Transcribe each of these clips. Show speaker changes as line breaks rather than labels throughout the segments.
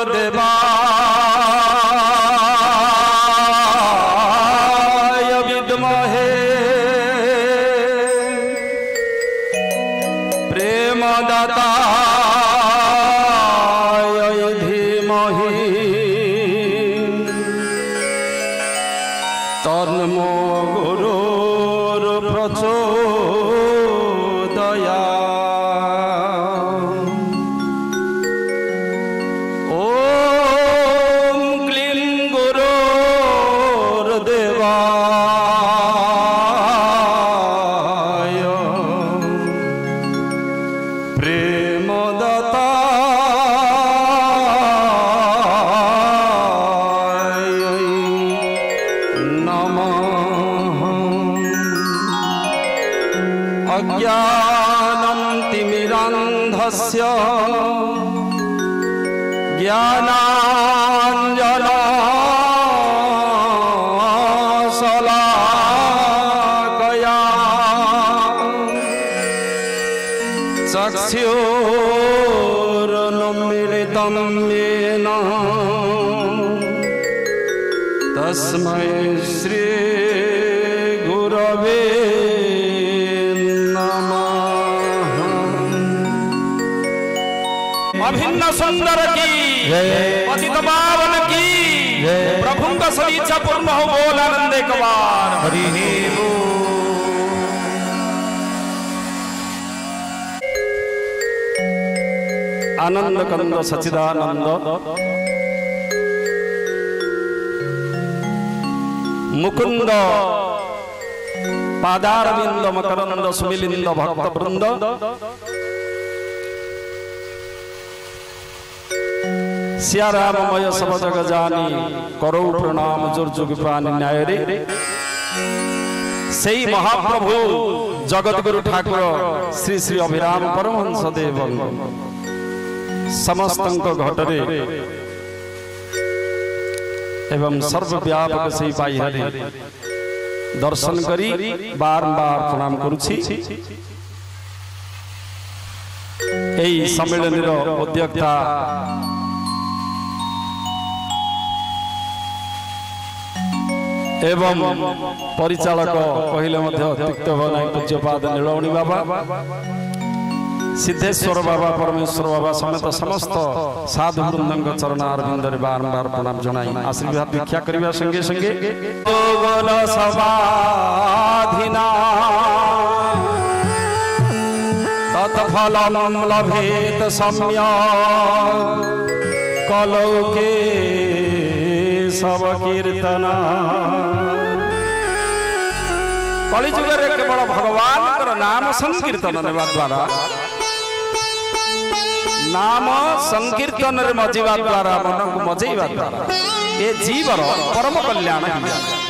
देवाय विद्महे प्रेमदाताय धीमहि तन्नो गुरुर्प्रचोदयात्। अज्ञानं तिमिरान्धस्य ज्ञानाञ्जनशलाकया चक्षुरुन्मीलितं येन तस्मै श्री गुरवे अभिन्न सुंदर की पतित पावन की प्रभु का सलीचा पूर्ण हो बोल आनंद एक बार हरि आनंद कंद सच्चिदानंद मुकुंद पादारविंद मकरंद सुमिलिंद भक्त वृंद सियारामय सब जग जानी करो प्रणाम जोर जुग पानी न्याय रे सही महाप्रभु जगत गुरु ठाकुर श्री श्री अभिराम परमहंस देव समस्त घटरे एवं सर्वव्यापक सही पाई हरि दर्शन करी बारंबार प्रणाम करुछि। एई सम्मेलन अध्यक्षता एवं परिचालक कहले अतिरिक्त पूज्यपाद नीलमणि बाबा सिद्धेश्वर बाबा परमेश्वर बाबा समेत समस्त साधु वृंद चरणारविंद बारंबार प्रणाम जनाई आशीर्वाद भिक्षा करने संगे संगे तत्फलं लभेत सम्यक् कलौके सब कीर्तना। कलिजुग केवल भगवान नाम संकीर्तन द्वारा नाम संकीर्तन मजिवा द्वारा मन को मजेवा द्वारा ये जीवर परम कल्याण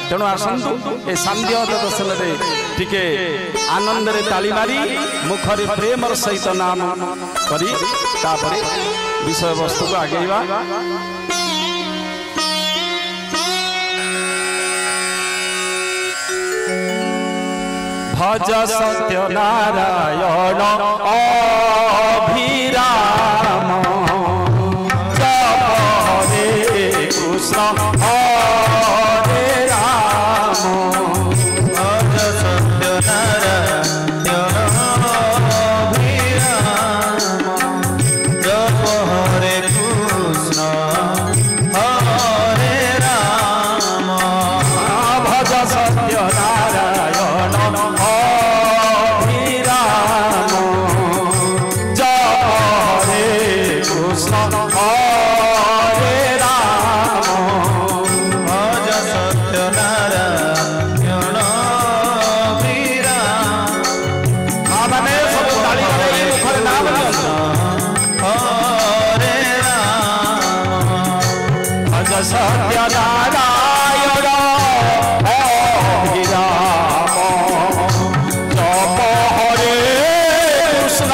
तेणु आसतु ए सांध्य दर्शन टिके आनंद रे ताली मारी मुखरे प्रेमर सहित नाम करी तापरे विषय वस्तु को आगेवा। भज सत्यनारायण अभिराम जप हरे कृष्ण हरे राम। भज सत्यनारायण अभिराम जप हरे कृष्ण हरे राम। भज सत्यनारायण सत्यनारायण अभिराम जप हरे कृष्ण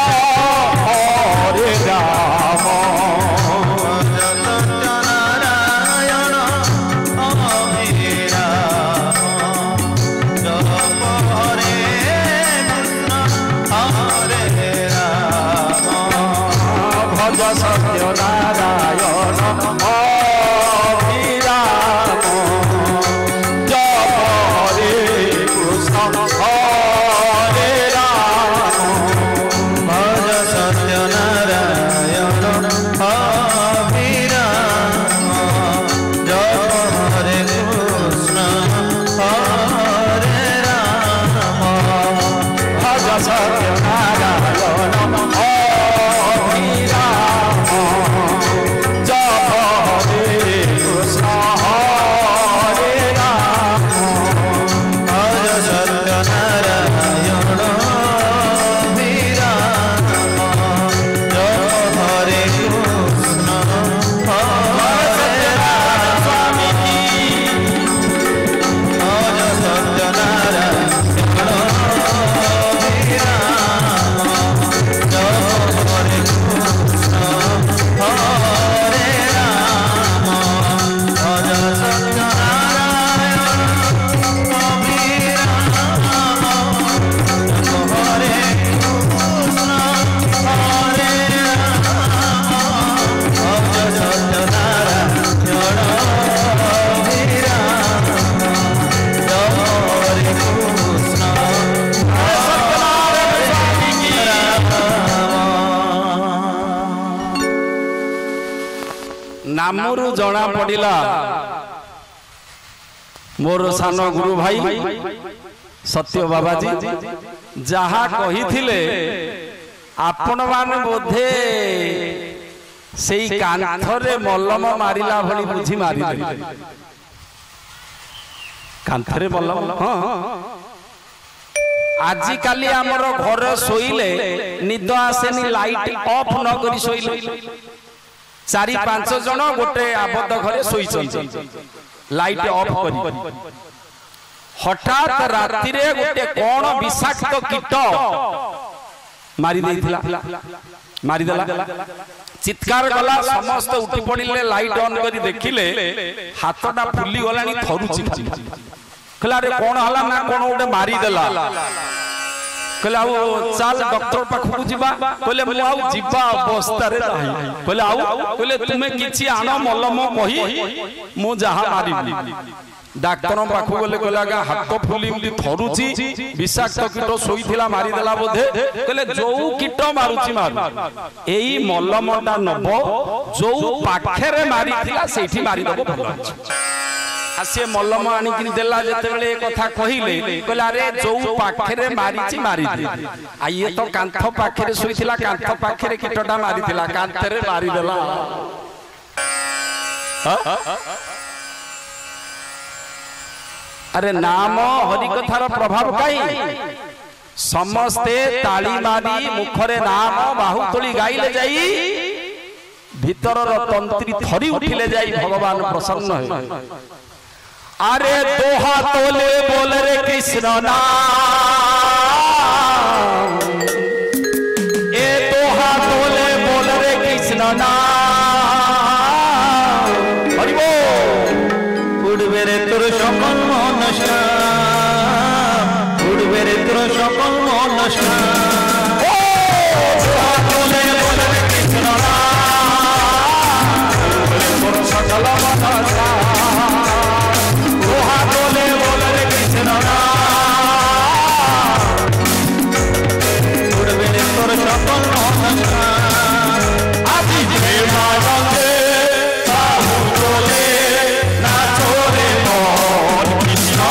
हरे राम। सत्यनारायण अभिराम जप हरे कृष्ण हरे राम। भज सत्यनारायण नामरू जना पड़िला मोर सान गुरु भाई सत्य बाबाजी जहा कही थिले आपण मान बोधे सेई कांथरे मल्लम मारिला भली बुझी मारी कांथरे मल्लम आजि काली हमर घर सोइले निद आसेनी लाइट ऑफ न करी सोइले 4-5 जन गोटे आबद्ध घरे सोइछन लाइट ऑफ करी हठात राति रे गोटे कोन विषाक्त कीट मारी देथिला मारी देला चित्कार गला समस्त उठी पड़िले लाइट ऑन करी देखिले हाथटा फुली गलानी थरुची कहला रे कोन हला ना कोन उडे मारी देला कहला ओ चल डॉक्टर पाखु जिबा कहले मु आउ जिबा अवस्था रे नाही कहले आउ कहले तुमे किछि आनो मलम कहि मु जहा मारी डाक्टर पाखु गले कहला हाथ फुली उडी थरुची विषाक्त कीट सोईथिला मारी देला बोधे कहले जो कीट मारुची मारु एई मलमटा नबो जो पाखेरे मारीथिला सेठी मारी दबो भलो आसे मल्लम आनिकिन देला जेतेबेले ए कथा कहिले कहला रे जो पाखेरे मारीची मारी दे आ ये तो कांथ पाखेरे सोईथिला कांथ पाखेरे कीटटा मारीथिला कांथरे मारी देला अरे नाम हरि कथार प्रभाव काई समस्ते ताली मारी मुखरे नाम बाहुतोली गाइले जाई भीतर तंत्री थरी उठिले जाई भगवान प्रसन्न है अरे दोहा तोले बोल रे कृष्ण नाम ए दोहा तोले बोल रे कृष्ण नाम हरि बोल उड़बे रे तोर सकल मनसा उड़बे रे तोर सकल मनसा ओ दोहा तोले बोल रे कृष्ण नाम तोर सकल मनसा
Krishna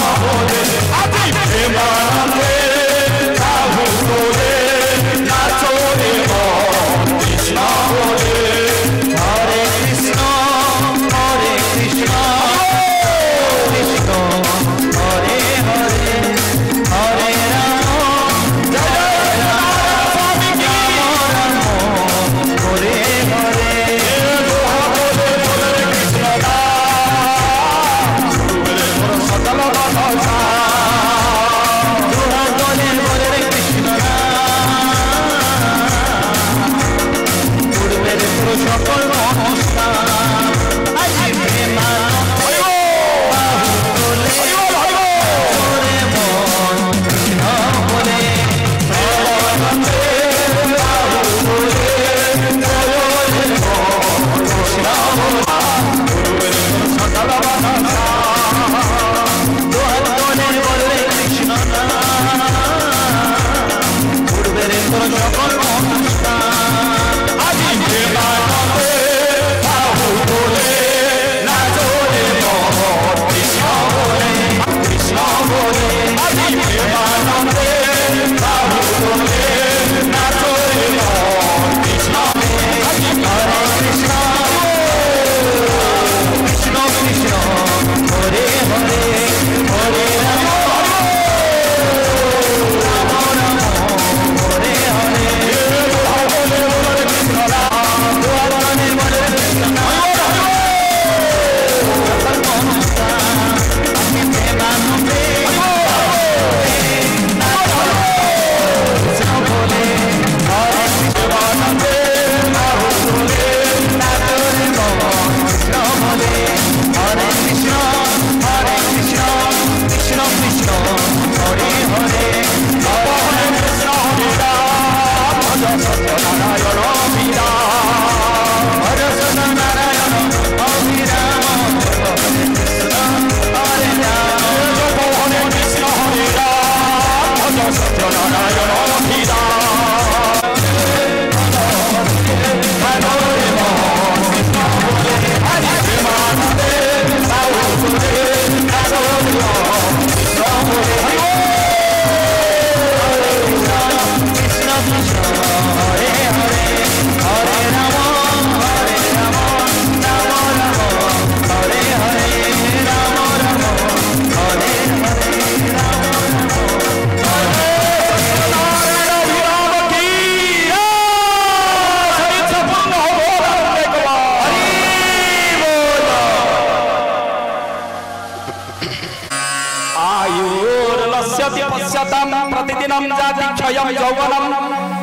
पश्यति पश्यतां प्रतिदिनं जाति क्षयं यौवनं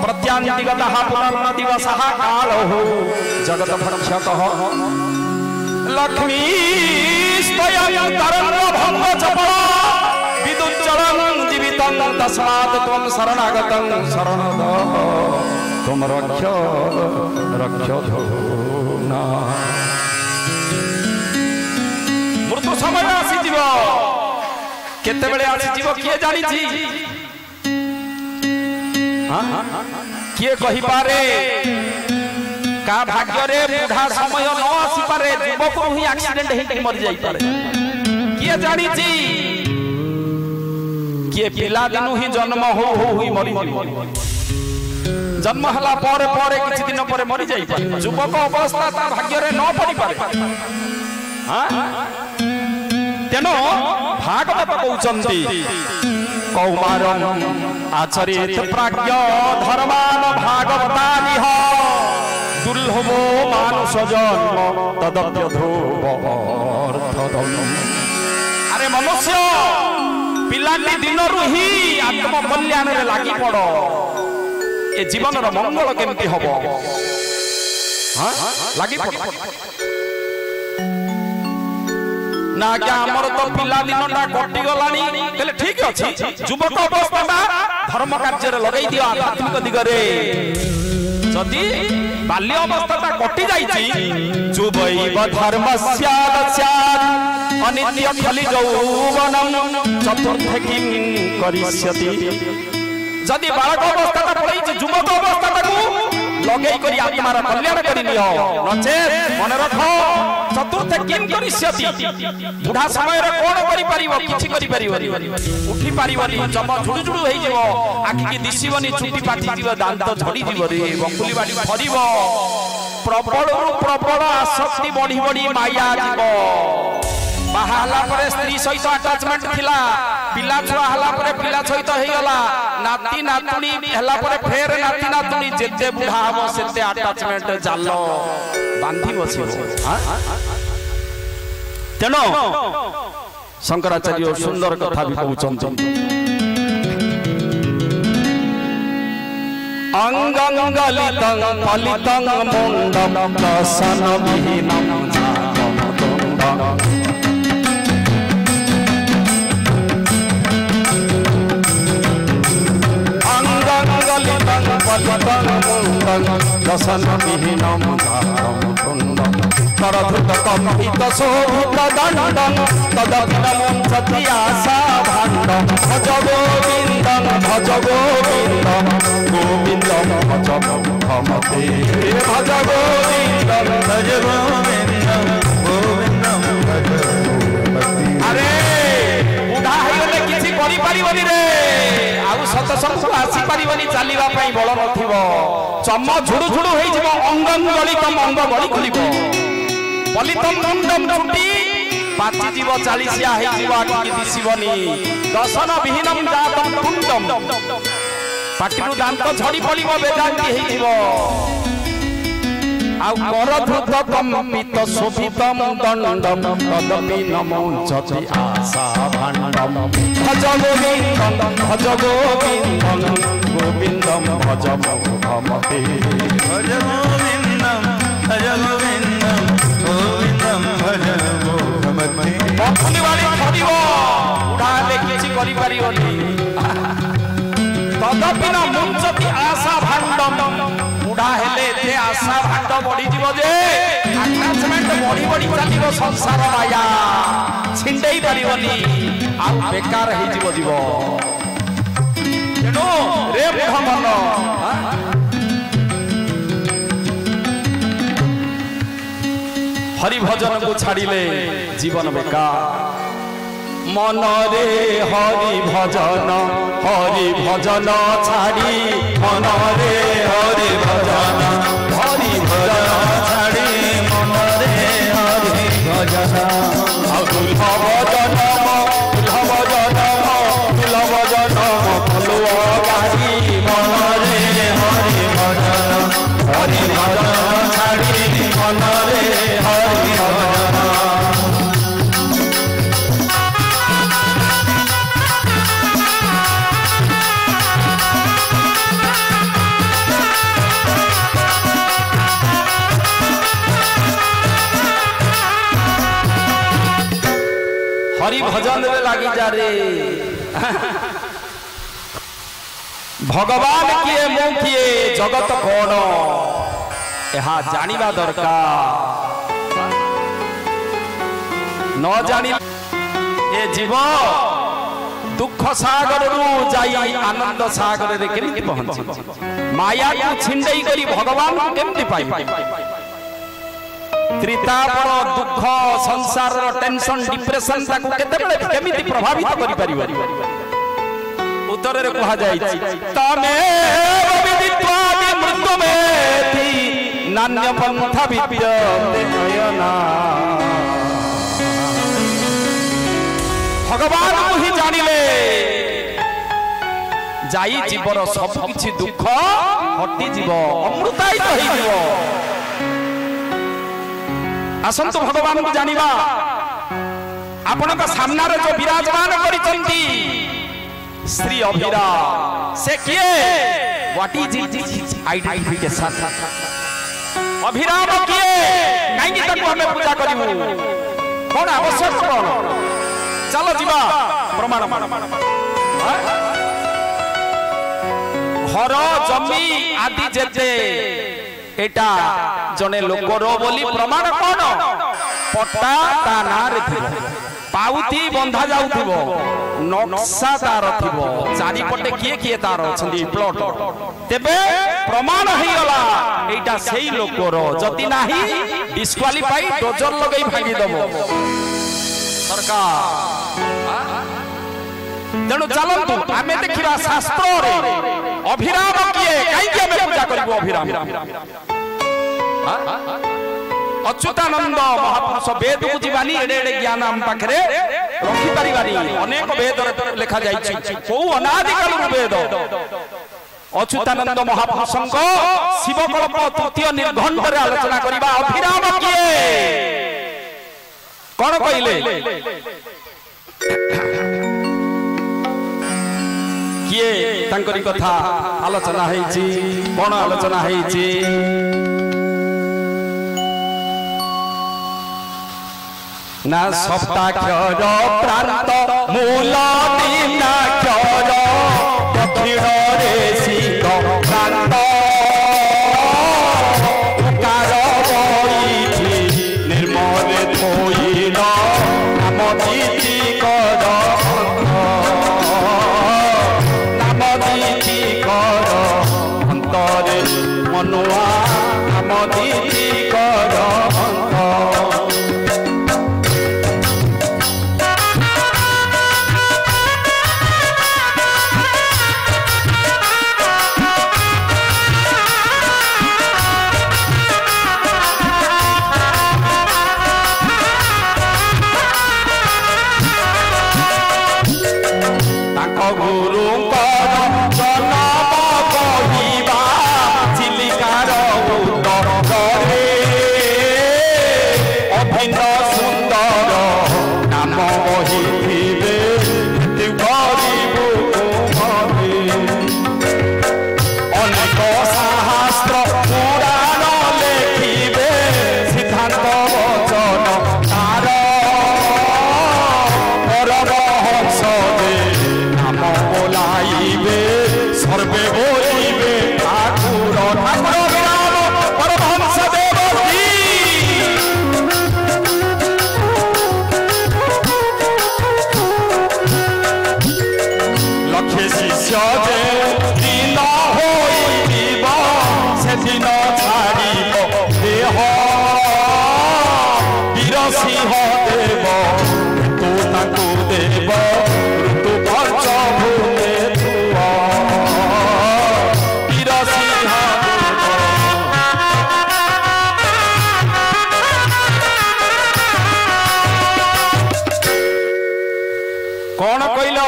प्रत्यान्तिगतः पुनर्न दिवसः कालः जगद्भक्षकः लक्ष्मी स्तयं तरङ्गभङ्ग चपला विदुच्चलं जीवितं तस्मात् त्वं शरणागतं शरणदः त्वं रक्षधो ना मृत्यु समय आसीଯିव केतेबेले आसीଯିव किए जानी किए कहि पारे का भाग्य रे बुढ़ा समय न आसी पारे युवक ही एक्सीडेंट हे मर जाई पारे किए जानी किए पिला दिनु ही जन्म हो मरी जन्म हला पर किछि दिन पर मरी जाई पारे युवक अवस्था ता भाग्य रे न पड़ी पारे तेनो भागवत कहउचंती कौमारम आचरित प्राज्ञ धर्मान भागवतानिह दुर्लभो मानुष जन्म तदप्य ध्रुवर्थदम। अरे मनुष्य पिलाटी दिनरु ही आत्म कल्याण रे लागि पड़ ए जीवन रो मंगल केमती हबो लागि पड़ ना क्या हमर तो पिला दिनटा कटि गलानी तले ठीक अछि युवक अवस्थाटा धर्म कार्य रे लगाई दियो आध्यात्मिक दिगरे जदि बाल्य अवस्थाटा कटि जाईछि जुबैव धर्मस्यादस्याद अनित्य खलि यौवनम चतुर्थ किं करिष्यति जदि बालक अवस्थाटा पड़ैछि युवक अवस्थाटाकू लगै करी आत्मार कल्याण करि नियो नचे मन रख चतुर्थ किं करिष्यति बुढ़ा समय रे कोन करि परिबो किछि करि परिबो उठी परिबोनी जम झुडु झुडु हेइ जेबो आखि की दिसिबोनी चुटी पाटी जीव दांत झड़ी जीव रे बकुली बाडी फरिबो प्रबल आसक्ति बढ़ी बढ़ी माया जीव बाहाला परे स्त्री सहित अटैचमेंट थिला पिला छुआ हला परे पिला सहित हेइ गला नाती नातुनी हला परे फेर नाती नातुनी जेते बुढ़ा हबो सेते अटैचमेंट जालो बांधी बसिबो तेनो शंकराचार्य सुंदर कथा भी कहउचंती अंगंगलितं फलितं मुंडं दसन विहीनं जातमतुंडं अंगंगलितं फलितं मुंडं दसन विहीनं जातमतुंडं करधुत कंपित शोभित दंडं तदभिनमं सति आशा भाण्डं भज गोविन्दं गोविन्दं भज मुखमते भज गोविन्दं गोविन्दं भज अरे बुढ़ा हेले किछि करि परिबनी रे आउ सतसंग आसी परिबनी चालिबा पई बळ नथिबो चम झुडु झुडु हेइ जिवो अंगंगलितं अंग गळि खुलिबो पलितम मुंडम चुटी पाची जीव चालीसिया हेइ जीव आखि दिसिबनी दसन विहीनम जातम कुंडम पाटिरु दांत झड़ी पड़िबो बेदांती हेइ जीव आ करधुत कंपित शोभितम दंडम तदपि नमोचति आशा भाण्डम भज गोविन्दं गोविन्दं भज मुखमते भज गोविन्दं गोविन्दं भज मुखमते बकुली वाली फडिबो बुढ़ा ले किछि करि परिबनी तदपि न मुंचति आशा भाण्डम बुढ़ा हेले जे आशा भाण्ड बढ़ी जीवो जे अटैचमेंट बढ़ी बढ़ी चलिबो संसार माया छिंडेई परिबनी आ बेकार हेइ जीवो जीवो तेनो रे बुढ़ा मन हरि भजन को छाड़िले जीवन बेकार मन रे हरि भजन छाड़ी मन रे हरि भजन छाड़ी मन रे हरि भजन फलुआ गाड़ी मन रे हरि भजन छाड़ी मन रे हरि भजन हरि भजन रे लगी जा रे भगवान किए मु किए जगत कौन यह जानिबा दरकार न जानी ए जीव दुख सागर रु जाई आनंद सागर रे केमति पहुंची माया को छिंडई करी भगवान को केमति पाई त्रितापर दुख संसार टेंशन डिप्रेशन ताकू केते बेले केमिति प्रभावित करि परिबो उत्तर रे कहा जाय तमे विदित्वा मृत्यु में थी नान्य पंथा विद्यते नयना भगवान को ही जानिले जाई जीवर सब किछि दुख हटि जीव अमृतायित होई जीव आसंतु भगवान को जानिबा आपण का सामना रे जो विराजमान करिसंती श्री अभिरा से किए व्हाट इज इट आइडेंटिफिकेशन अभिराम किए काई ताको हमें पूजा करिवु कोन आवश्यक कोन चलो जीवा प्रमाण घर जमी आदि जेते एटा जने लोकर बोली प्रमाण कोन पट्टा ता नार थिबो पाउती बंधा जाउथिबो नक्शा तार थिबो चारि पटे किए किए तार छंदी प्लॉट तेबे प्रमाण होई गला एटा सेही लोकर जति नाही डिस्क्वालीफाई डोजर लगई भागी दबो सरकार तेणु चलतु आमे देखिबा शास्त्र रे अभिराम किए काई के हमें पूजा करबो अभिराम अच्युतानंद महापुरुष वेद को जीवानी एडे एडे ज्ञान हम पाखरे रखि परिवारी अनेक वेद लिखा जाइछि को अनादि काल वेद अच्युतानंद महापुरुषंक शिवकल्प तृतीय निर्घंट रे आलोचना करिबा अभिराम किए कौन कहले किए तांकरी कथा आलोचना हेछि कोन आलोचना हेछि ना सप्ताक्षर प्रांत मूल दीनाक्षर दक्षिण रे सिंह प्रांत उकार बईछि निर्मल थोइन नाम दीति कर नाम दीति कर अंतरे मनुआ नाम दीति कर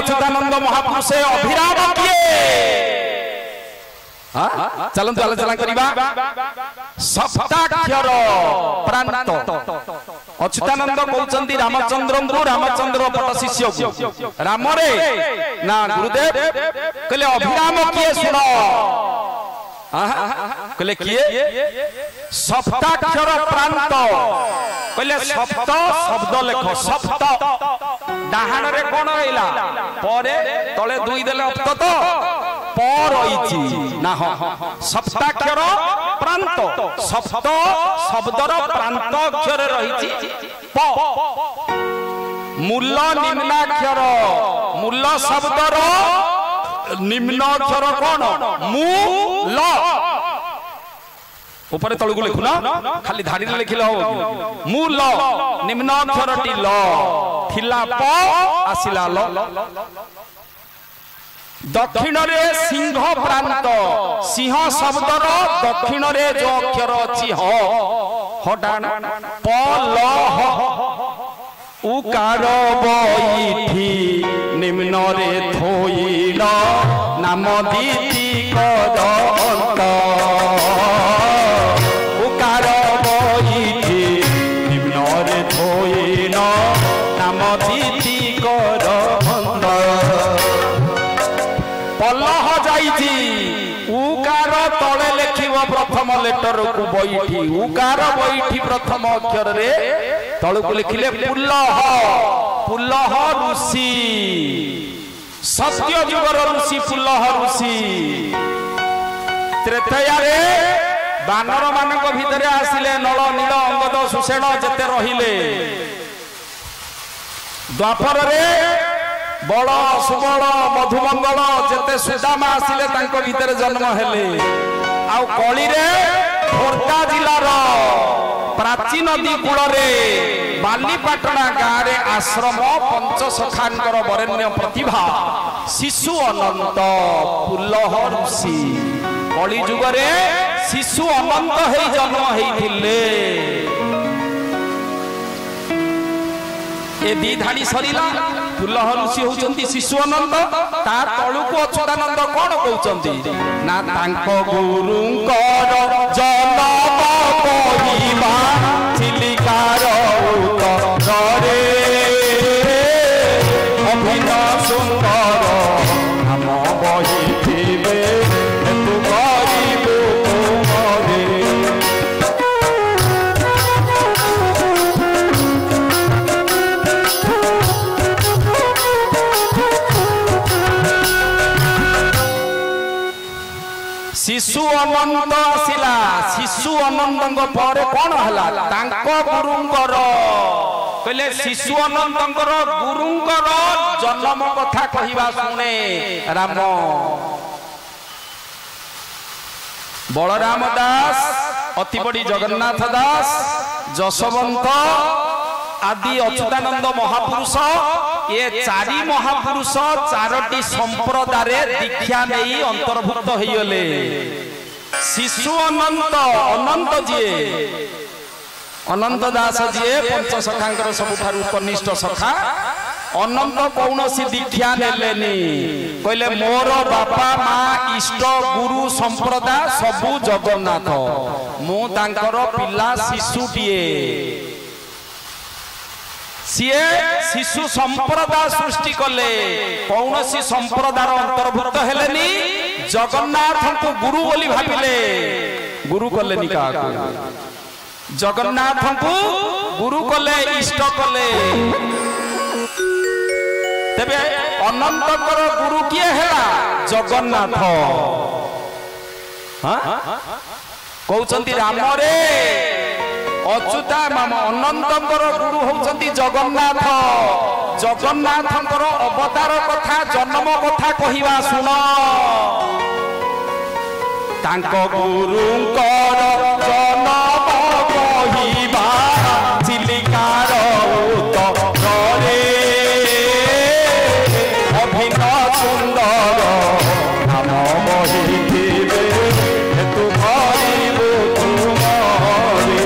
अच्युतानंद महापुरुष अभिराम किए चलंतु आलोचना करिबा सप्ताक्षर प्रांत अच्युतानंद कहउचंदी रामचंद्र को रामचंद्र पट शिष्य को राम रे ना गुरुदेव कहले अभिराम किए सुनो कहले किए सप्ताक्षर प्रांत कहले सप्त शब्द लेख सप्त डाहाण रे कोन रहिला परे तळे दुई देले अप्त तो प रहिछि ना ह सप्ताक्षर प्रांत सप्त शब्दर प्रांत अक्षर रहिछि प मूल निम्नाक्षर मूल शब्दर निम्नाक्षर कोन मूल ऊपर तळु को लिखुना खाली धाडी रे लिखिलो हो मूल निम्नाक्षरटी ल थिला प आसिला ल दक्षिण रे सिंह प्रांत सिंह शब्दर दक्षिण रे जो अक्षर अछि ह हडान प ल ह उकार बैठी निम्न रे थोइल नाम दीति करंत उकार बैठी निम्न रे थोइल नाम दीति करंत पलह जाइछि उकार तळे लिखिब प्रथम लेटर को बैठी उकार बैठी प्रथम अक्षर रे तळु को लिखिले पुल्लह पुल्लह ऋषि सत्य युगर ऋषि पुल्लह ऋषि त्रेतया रे बानर मानक भितरे आसिले नल नील अंगद सुषेण जेते रहिले द्वापर रे बड़ सुबल मधुमंगल जेते सुदामा आसिले तांको भितरे जन्म हेले आउ कली रे खोर्धा जिलार प्राची नदी कूल रे बालीपाटना गाँव रे आश्रम पंचसखांकर वरेण्य प्रतिभा शिशु अनंत पुल्लह ऋषि कली जुग रे शिशु अनंत हे जन्म हेइथिले ए दी धाड़ी सरीला पुल्लह ऋषि होचंती शिशु अनंत ता तळुको अच्युतानंद कोन कहउचंती ना तांको गुरुंकर जनम कहिबा चिलिकार उत्तरे अभिन सुंदर नाम बहिथिबे तू गरीब तुमरे शिशु अनंत आसिला शिशु अनंत परे कौन हला तांको गुरुंकर कहले शिशु अनंतर गुरुंकर जन्म कथा कहिबा सुने राम बलराम दास अति बड़ी जगन्नाथ दास जशवंत आदि अच्युतानंद महापुरुष ये चारि महापुरुष चारोटी संप्रदाय दीक्षा नहीं अंतर्भुक्त होइले शिशु अनंत अनंत जी अनंत दास जी पंच सखांकर सबुठारु कनिष्ठ सखा अनंत कौनसी दीक्षा नेलेनी कहले मोर बापा माँ इष्ट गुरु संप्रदाय सबु जगन्नाथ मु तांकर पिला शिशुटीए सीए शिशु संप्रदाय सृष्टि कले कौनसी संप्रदाय अंतर्भुक्त हेलेनी जगन्नाथ को गुरु बोली भाबिले गुरु कलेनी का जगन्नाथ को गुरु कले इष्ट कले तेबे अनंतर गुरु किए हेला जगन्नाथ कहउचंती राम रे अच्युता माम अनंतर गुरु होउचंती जगन्नाथ जगन्नाथंकर अवतार कथा जन्म कथा कहिबा सुन तांको गुरुंकर जन्म कहिबा चिलिकार उत्तरे अभिन सुंदर नाम बहिथिबे तू गरीब तुमरे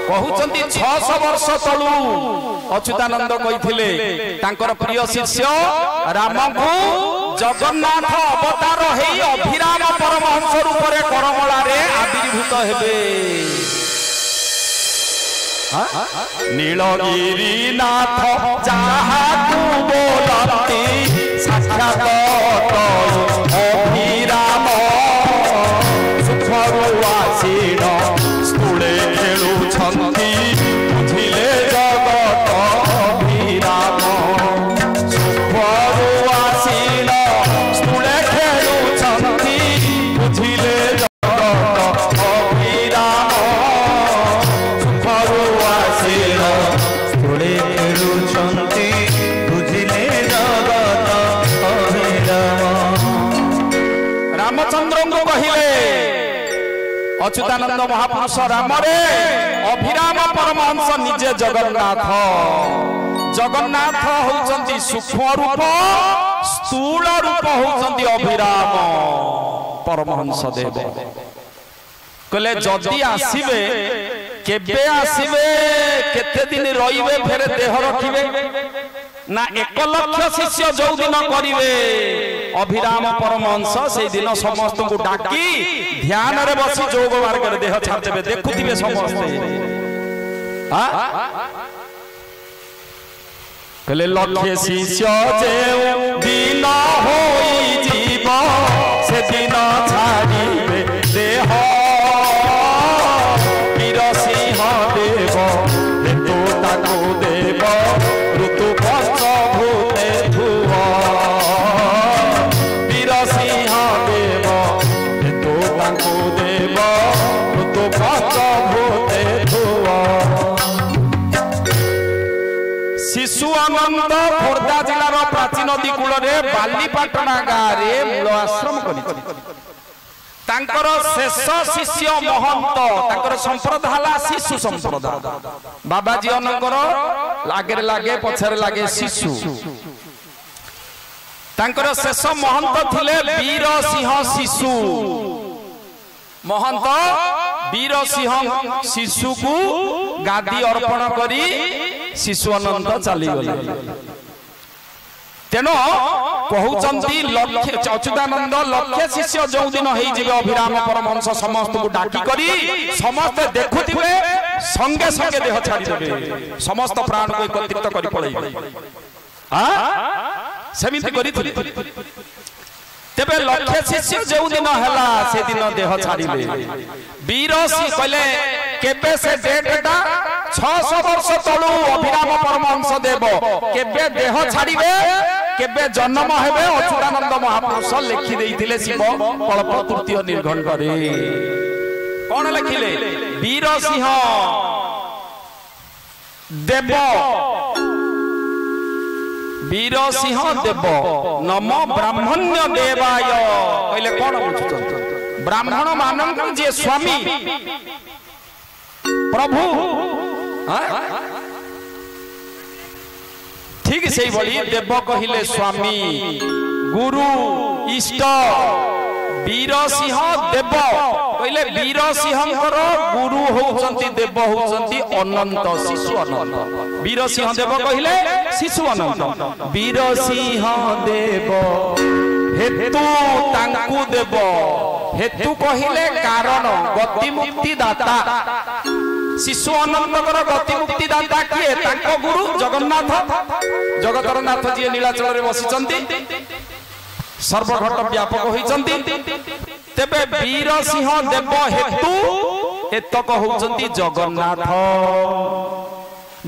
कहउचंती 600 वर्ष तलू अच्युतानंद कहिथिले तांकर प्रिय शिष्य राम को जगन्नाथ अवतार हेई अभिराम परमहंस रूप रे करमला रे आविर्भूत हेबे नीलगिरी नाथ जाहा तू बोलती साक्षात रामचंद्र को कहले अच्युतानंद महापुरुष राम रे अभिराम परमहंस निजे जगन्नाथ जगन्नाथ होउचंती सूक्ष्म रूप स्थूल रूप होउचंती अभिराम परमहंस देव कहले जदि आसीबे केबे आसीबे केते दिन रहिबे फेरे देह रखिबे ना 1 लाख शिष्य जो दिन करिवे अभिराम परमहंस से दिन समस्त को डाकी ध्यान रे बसी जोग मार्ग रे देह छाड़ देबे देखुथिबे समस्त कहले लक्ष्य शिष्य जे दिन होई जीव से दिन छाड़िबे देह वीर सिंह देव हेतु ताको देव ऋतु पंचभूते धुव वीर सिंह देव हेतु ताको देव ऋतु पंचभूते धुव शिशु आनंद खोर्धा जिलार प्राचीन नदी कूल बालीपाटना गाँव मूल आश्रम कर शेष शिष्य महंत तांकर संप्रदाय हला शिशु संप्रदाय बाबाजी अनकर लागे लागे पछरे लागे शिशु तांकर शेष महंत थिले वीर सिंह शिशु महंत वीर सिंह शिशु को गादी अर्पण करी शिशु अनंत चली गले तेनो कहउचंती लक्ष्य अच्युतानंद लक्ष्य शिष्य जो दिन होई जिवे अभिराम परमहंस समस्त को डाकी करी समस्त देखुथिबे संगे संगे देह छाड़ी देबे समस्त प्राण को एकत्रित करी पळैबे सेमिति करी तेबे लक्ष्य शिष्य जो दिन हला से दिन देह छाड़िले वीर सिंह कहले केबे से डेटटा 600 वर्ष तळु अभिराम परमहंस देव केबे देह छाड़िबे केबे जन्म हेबे अच्युतानंद महापुरुष लिखि देइथिले शिव कल्प तृतीय निर्घंटरे कोन लिखिले वीर सिंह देव वीर सिंह देव नमो ब्राह्मण्य देवाय कहले कोन बुझुछन ब्राह्मण मानक जे स्वामी प्रभु ठीक से बड़ी देव कहिले स्वामी गुरु इष्ट वीर सिंह देव कहले वीर सिंहकर गुरु होउचंती देव होउचंती अनंत शिशु अनंत वीर सिंह देव कहले शिशु अनंत वीर सिंह देव हेतु तांकु देव हेतु कहिले कारण गति मुक्ति दाता शिशु अनंतर गति मुक्ति दाता किए तांको गुरु जगन्नाथ जगतर नाथ जी नीलाचल रे बसिचंती सर्वघट व्यापक होइचंती तेबे वीर सिंह देव हेतु एतक होउचंती जगन्नाथ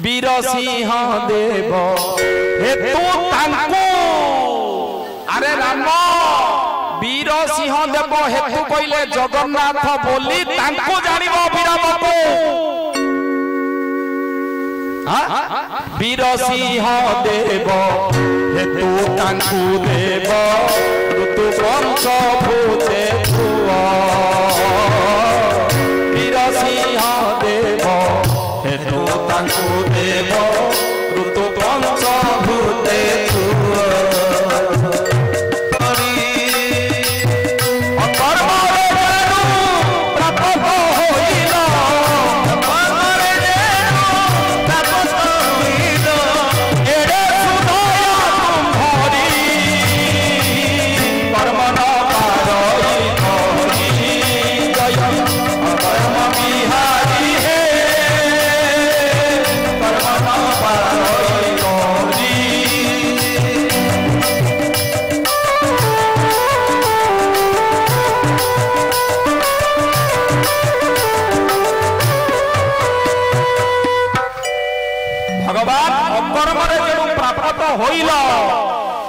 वीर सिंह देव हेतु तांको अरे राम वीर सिंह देव हेतु कहले जगन्नाथ बोली तांको जानिबो अभिराम को वीर सिंह देव हेतु तांकु देव ऋतु पंचभूते धुव वीर सिंह देव हेतु तांकु देव ऋतु पंचभूते धुव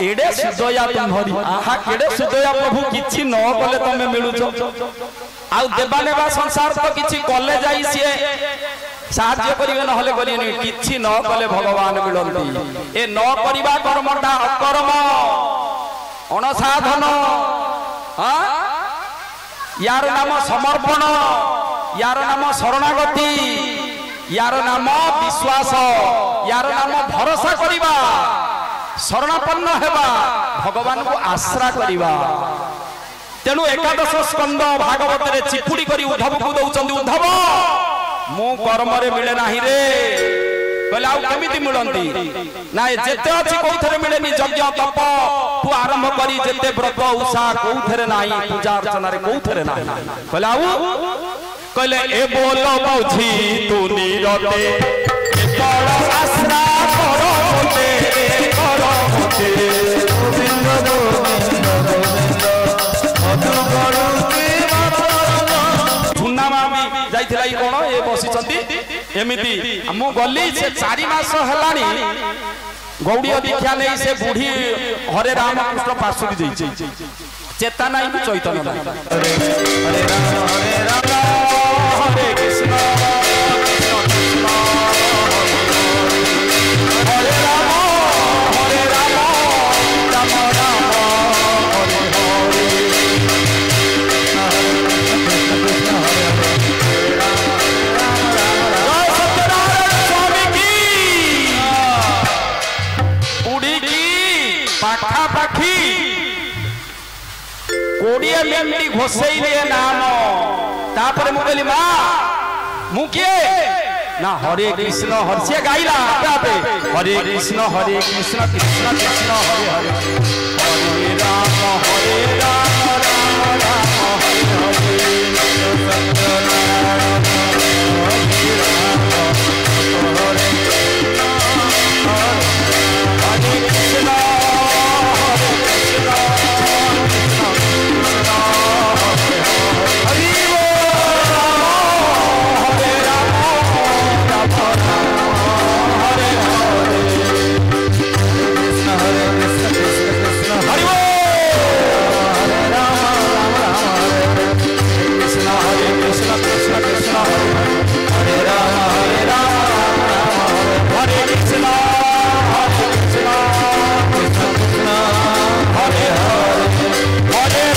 एडे सुदया तुम्हारी आहा केडे सुदया प्रभु किछि न कले तमे मिलुछो आउ देबा नेबा संसार तो किछि कले जाई सिए साहाय्य करिवे न हले करिनी किछि न कले भगवान मिलंती ए न करिबा कर्मटा अकर्म अनसाधन यार नाम समर्पण, यार नाम शरणागति, यार नाम विश्वास, यार नाम भरोसा करिबा, शरणापन्न हेबा, भगवान को आश्रा करिबा। तेणु एकादश स्कंद भागवत रे चिपुड़ी करी उद्धव को दउचंदी, उद्धव मु कर्म रे मिले नाही रे। कहले आउ केमिति मिलंती ना, जेते अछि कोथरे मिलेनी, यज्ञ तप तू आरंभ करी जेते व्रत उषा कोथरे नाही, पूजा अर्चना रे कोथरे नाही। कहले आउ, कहले ए बोल बुझी तू नीरते बड़ आश्रा करो मोते, करो मोते गोविंद गोविंद गोविंद मधु करू के बाबा। झुन्नामा भी जाइथिला ई कोन ए बसिचंती एमिति। मु गली से 4 मास हेलानी गौड़ीय दीक्षा नहीं से बुढ़ी हरे राम कृष्ण पार्श्वी जाइए, चेता नहीं कि चैतन्य नहीं। हरे राम हरे कृष्ण कृष्ण कृष्ण हरे राम राम राम हरे हरे। पाखापाखी 20 मिनट घोषई लिए नाम, तापर मु कहली माँ मु किए ना हरे कृष्ण हर्षे गाइला आपे हरे कृष्ण कृष्ण कृष्ण हरे हरे, हरे राम राम राम हरे हरे, सत्यनारायण हरे राम हरे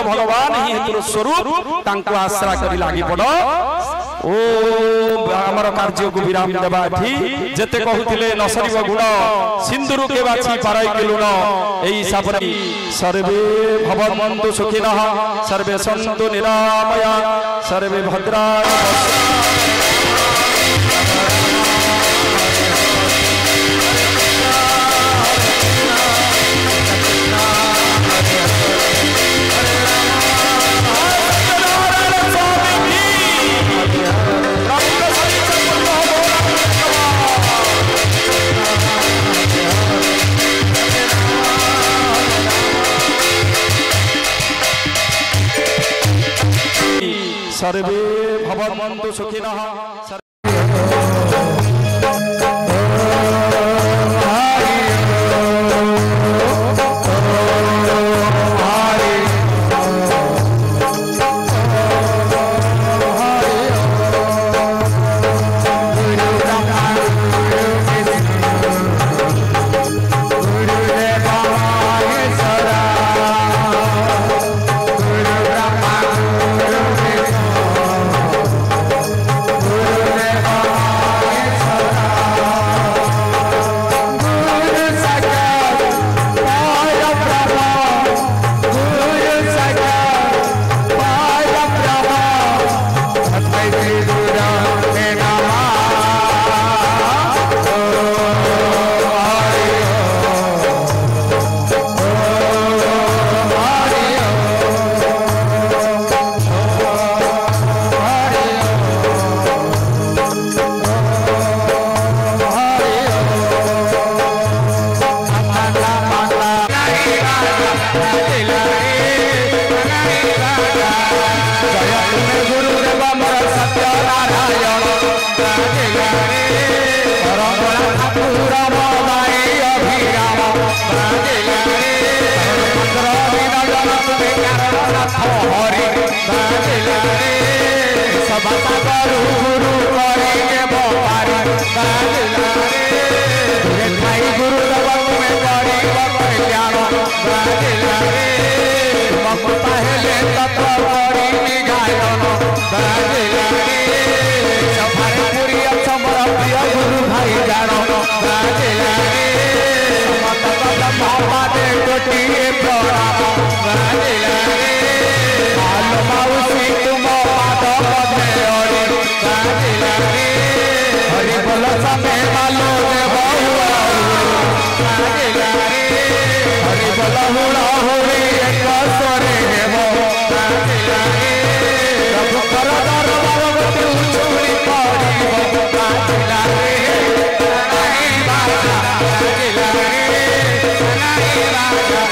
भगवान ही हेतु स्वरूप तांको आश्रा करी लागी पड़। ओ हमर कार्य को विराम देबा थी जते कहउतिले नसरिब गुण सिंदूर के बाछी पाराई के लुण, एई सापरी सर्वे भवन्तु सुखिनः सर्वे सन्तु निरामया सर्वे भद्राणि सर्वे भवन्तु सुखिनः।
बाबा गुरु गुरु करेंगे बोपारी बाजिला रे भाई गुरु देव में करेंगे कल्याण बाजिला रे मम पहले तत्व करेंगे गायन बाजिला रे सफारे पूरी समर प्रिय गुरु भाई जानो बाजिला रे मत कदम बाबे गोटिए प्रणाम बाजिला रे आलो माउसी तुम पाद पद्मे ओरे बाजिला रे हरि बोल समे मालो देव हुआ बाजिला रे हरि बोल हुड़ा हुड़ी एक स्वरे हेव बाजिला रे प्रभु कर दरबार गोटे उछुली पड़िब बाजिला रे नाई बाजा बाजिला रे नाई बाजा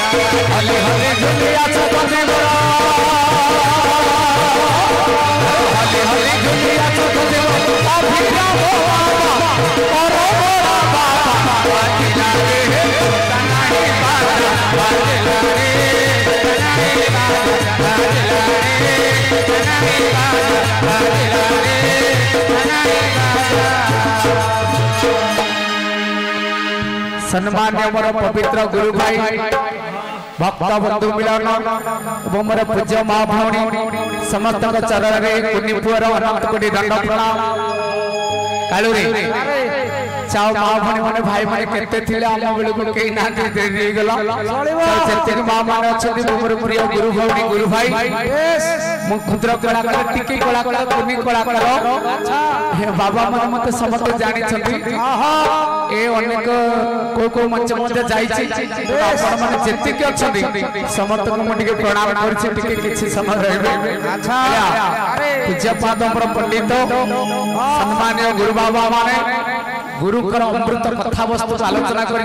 हले हले झुलिया छतने बड़ा हले हले झुलिया छतने बड़ा अभिरा हो बाबा और बड़ा बाबा बाजिला रे नाई बाजा बाजिला रे नाई बाजा बाजिला रे नाई बाजा बाजिला रे नाई बाजा सम्मान्य मोर पवित्र गुरु भाई भक्त बंधु मिलन एवं मोर पूज्य महाभौणी समस्त चरण में कुनिपुर अनंत कोटि दंड प्रणाम कालू रे चाओ महाभौणी माने भाई माने केते थिले आम बेल को केई ना देरी गला जते मां माने अछथि मोर प्रिय गुरु भौणी गुरु भाई मु क्षुद्र कलाकार टिकी कलाकार कुनी कलाकार अच्छा बाबा माने मते समस्त जानि छथि ए अनेक को मंच मध्य जाइछि आपण माने जति के अछथि समस्त को मु टिके प्रणाम करछि टिके किछि समय रहबे अच्छा पूज्य पादम्बर पंडित सम्माननीय गुरु बाबा माने गुरुकर अमृत कथा वस्तु आलोचना कर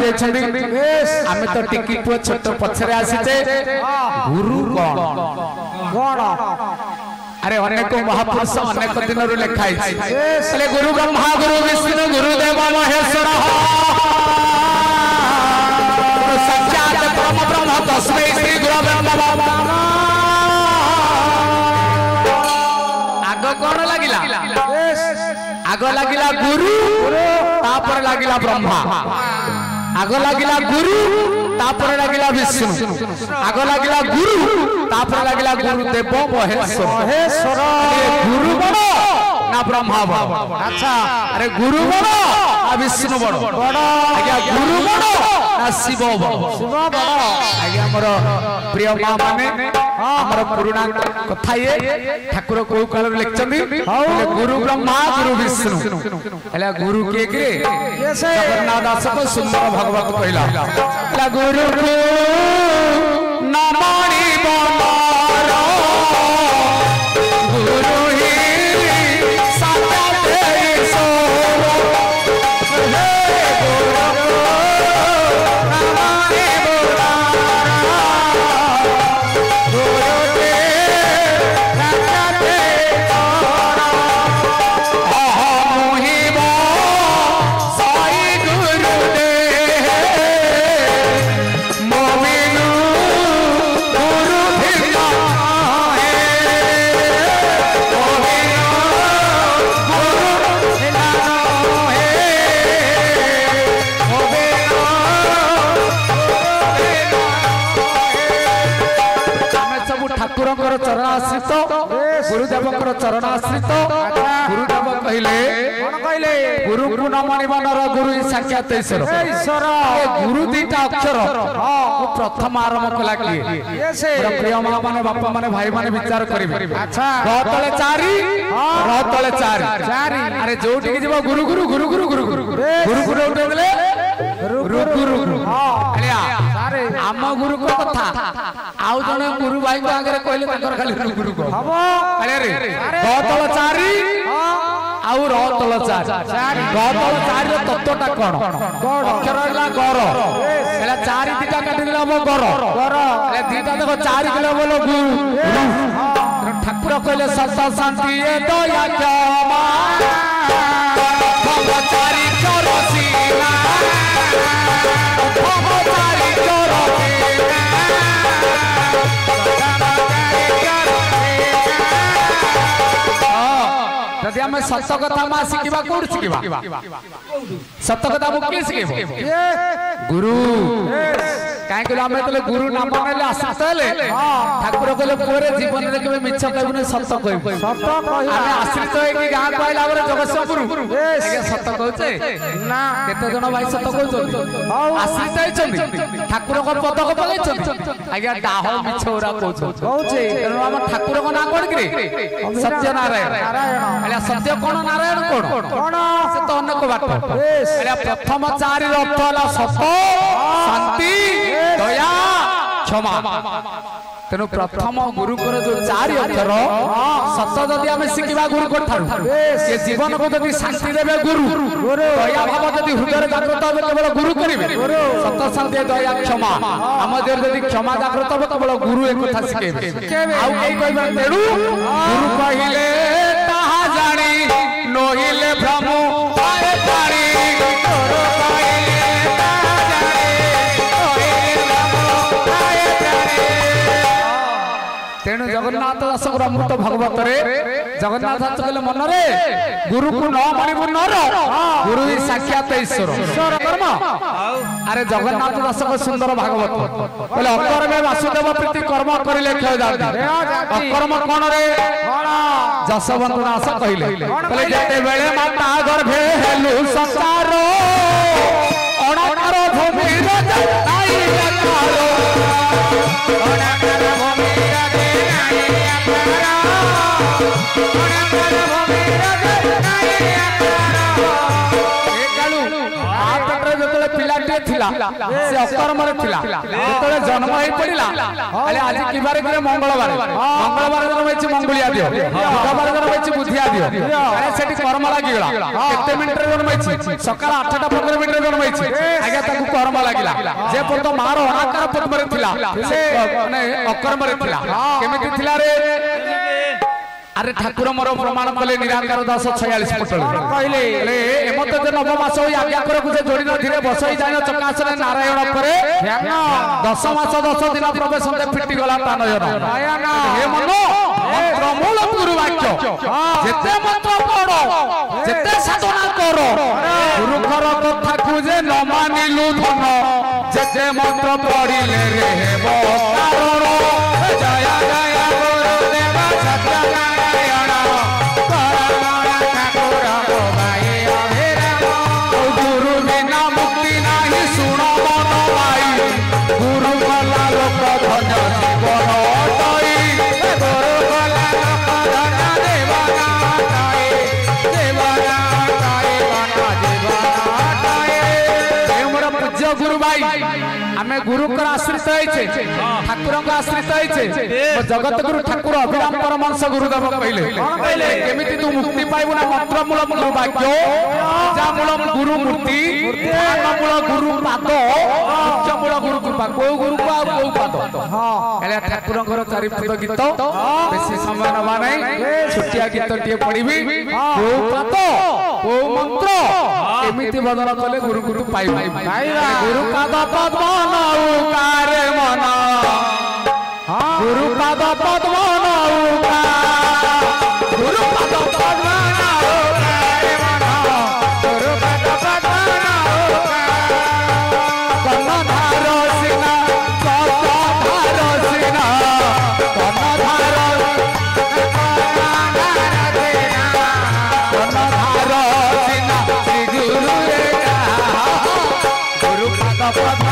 आमे तो टिकी पुआ छोट पछरे आसीचे गुरु कौन कौन अरे अनेक महापुरुष अनेक दिन लिखाई गुरु ब्रह्मा गुरु विष्णु गुरुदेव महेश्वर साक्षात परम ब्रह्म तस्मै श्री गुरु ब्रह्म आग कौन लगिला आग लगिला गुरु तापर लगिला ब्रह्मा आग लगिला गुरु तापर लगिला विष्णु आग लगिला गुरु तापर लगिला गुरुदेव महेश्वर गुरु बड़ ना ब्रह्मा बड़ अच्छा अरे गुरु बड़ ना विष्णु बड़ आज्ञा गुरु बड़ ना शिव बड़ आज्ञा मोर प्रिय मां माने हमर पुराना कथा ये ठाकुर को काल लिखचंदी गुरु ब्रह्मा गुरु विष्णु एला गुरु के जगन्नाथ दास को सुंदर भगवत कहला गुरु नमणि बनार गुरु ही सदा तेरी सोर हे गुरु नमणि बनार गुरु के सदा तेरी सोर मोहिब साई गुरु दे मोमिनु गुरु भिन्ना है मोमिनु गुरु भिन्ना है मोमिनु आमे सब ठाकुरंकर चरण आश्रित गुरुदेवंकर चरण आश्रित गुरुदेव कहले गुरु को न मानिबा नर गुरु साक्षात ईश्वर गुरु दीटा अक्षर प्रथम आरंभ कला किए प्रिय मां माने बापा माने भाई माने विचार करिवे अच्छा तले चारि तले चारि अरे जोटी के जीव गुरु गुरु गुरु गुरु गुरु गुरु गुरु गुरु उठेले गुरु गुरु अलिया आम गुरु को कथा आउ जने गुरु भाई को आगे कहले तकर खाली गुरु को हबो अरे रे तले चारि आउ तल चारि तल चारि रो तत्वटा कोन अक्षर हला गर एला चारि दिटा काटि दिला मो गर एला दिटा देखो चारि किलो बोलो गुरु ठाकुर कहले सत शांति ए दया क्षमा भव चारि कर सीना भव चारि कर आमे सत्य कथा मा सिखिबा कोड सिखिबा सत्य कथा मु के सिखेबो गुरु काहे कहले आमे तले गुरु नाम नेले आश्रित हेले ठाकुर कहले पुरे जीवन रे केबे मिछ कहबुने सत्य कहबो सत्य कहि आमे आश्रित होई कि गां कहला बरे जगतपुर आगे सत्य कहउचे ना केते जण भाई सत्य कहउचो आश्रित होइचंदी ठाकुर को पद को पगैचंदी आगे डाह मिछ ओरा कहउचे तेनु हम ठाकुर को ना कोन कि सत्य नारायण अले सत्य कोन नारायण कोन से तो अनेक बात अले प्रथम चारि अर्थ हला सत्य शांति दया क्षमा तेनु प्रथम गुरु को जो चारि अक्षर सत्य जदि आमे सिखिबा गुरु को ठारु से जीवन को जदि शांति देबे गुरु दया भाव जदि हृदय जागृत होबे केवल गुरु करिवे सत्य शांति दया क्षमा हम देर जदि क्षमा जागृत होबे केवल गुरु एक कथा सिखेबे आउ केई कहबे तेनु गुरु कहिले ताहा जानी नहिले भ्रम पाए पानी तोर कहिले ताहा जानी नहिले भ्रम पाए पानी तेणु जगन्नाथ दास अमृत भागवत रे जगन्नाथ दास कहले मन रे गुरु को न मानिबु नर गुरु ही साक्षात ईश्वर ईश्वर कर्म अरे जगन्नाथ दास को सुंदर भागवत कहले अकर्मे वासुदेव प्रीति कर्म करिले क्षय जाति अकर्म कोन रे जसवंत दास कहले कहले जेते बेले माता गर्भे हेलु संसार अणाकर भूमि रे जताई अकारो अणाकर भूमि रे जन्म हो पड़ा आज कि बार मंगलवार मंगलवार जन्म मंगुलिया दियो बुधवार जन्म बुधिया दियो से कर्म लगिगला केते मिनिट जन्म सकाल 8टा 15 मिनिट जन्म आगे कर्म लगिला जे पर्यंत मार अणाकार पद्म से अकर्म केमिति थिला रे अरे ठाकुर मोर प्रमाण कले निराकार दास 46 पटल कहले एमत जे नवमास होई आज्ञा कर कुजे जोड़ी न धीरे बसई जाय चकासने नारायण करे 10 मास 10 दिन प्रवेश होते फिटी गला तानयन हे मनो मंत्र मूल गुरु वाक्य जेते मंत्र पढ़ो जेते साधना करो गुरु घर कथा कुजे न मानिलु धन जेते मंत्र पढ़िले रे हेबो कारण जय जय गुरुदेव सत्य आमे गुरु को आश्रित होइछे ठाकुर को आश्रित होइछे जगत गुरु ठाकुर अभिराम परमहंस गुरुदेव कहले केमिति तू मुक्ति पाइबु ना मंत्र मूल गुरु वाक्य जा मूल गुरु मूर्ति ध्यान मूल गुरु पाद मुख्य मूल गुरु कृपा को गुरु को आ को पाद एले ठाकुर घर चारि पद गीत बेसी समय नबा नै छुटिया गीत टिए पढिबी को पाद को मंत्र केमिति बदन कले गुरु गुरु पाइबा गुरु पाद पद्म नौकार मन गुरु पाद पद्म नौकार गुरु पाद पद्म नौकार मन गुरु पाद पद्म नौकार कनधार सिना कनधार सिना कनधार कनधार सिना श्री गुरु रे गुरु पाद पद्म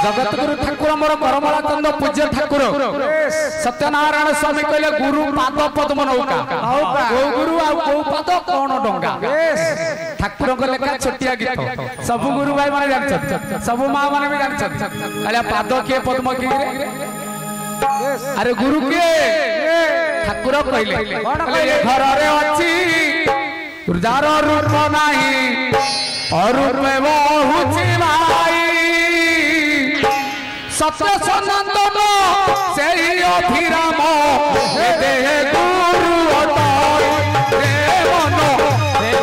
जगतगुरु ठाकुर मोर करमला चंद पूज्य ठाकुर सत्यनारायण स्वामी कहले गुरु पाद पद्म नौका को गुरु आ को पाद कोन डंगा ठाकुर को लेखा छोटिया गीत सब गुरु भाई माने जानछत सब मां माने भी जानछत अले पाद के पद्म के अरे गुरु के ठाकुर कहले घर रे अछि जार रूप नाही अरूप बहुची भाई सत्य सनातन सेई अभिराम दे गुरु अटई रे मन दे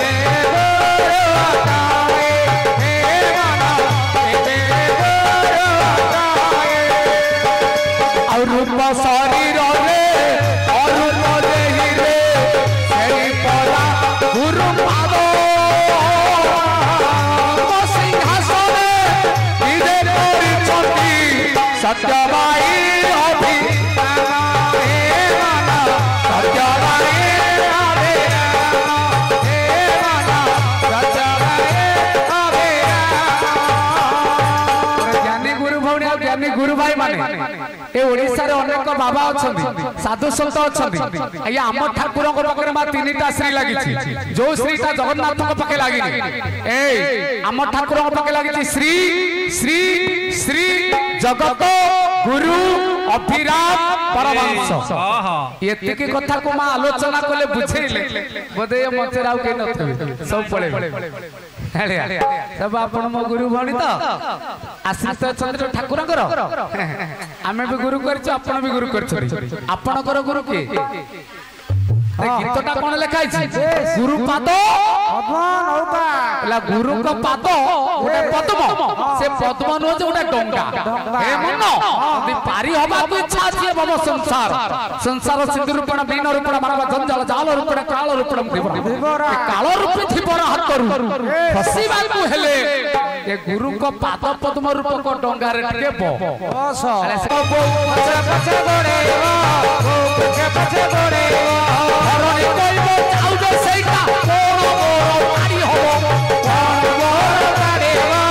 शरीर रे अरूप देहि रे सेई परा गुरु पाद सिंहासन विदे परिचति सत्यबाई गुरु भाई माने ए ओडिसा रे अनेक बाबा अछंती साधु संत अछंती या हम ठाकुर को पकरे मा तीनटा श्री लागि जो श्रीटा जगन्नाथ को पके लागि ए हम ठाकुर को पके लागि श्री श्री श्री जगत गुरु अभिराम परमहंस एते के कथा को मा आलोचना कोले बुझेले बदे मंचे राव के नथबे सब पळे सब आपण मो गुरु भणी तो आश्रित चंद्र ठाकुर आमे भी गुरु कर आपण भी गुरु कर आपणकर गुरु के गीतटा कोन लिखाई गुरु पाद गुरु को पाद गोटे पद्म से पद्म नो गोटे डंगा हे मन यदि पारी हवा को इच्छा अछि मम संसार संसार सिंधु रूपण बीन रूपण मानव जंजाल जाल रूपण काल रूपण काल रूपे थिबर हाथ करू फसीबा को हेले ए गुरु को पाद पद्म रूप को डंगा रे के बस पछे गोड़े पछे गोड़े धरणी कइबो जाउ जे सेटा कोन मोर पारी हबो कोन मोर तारेवा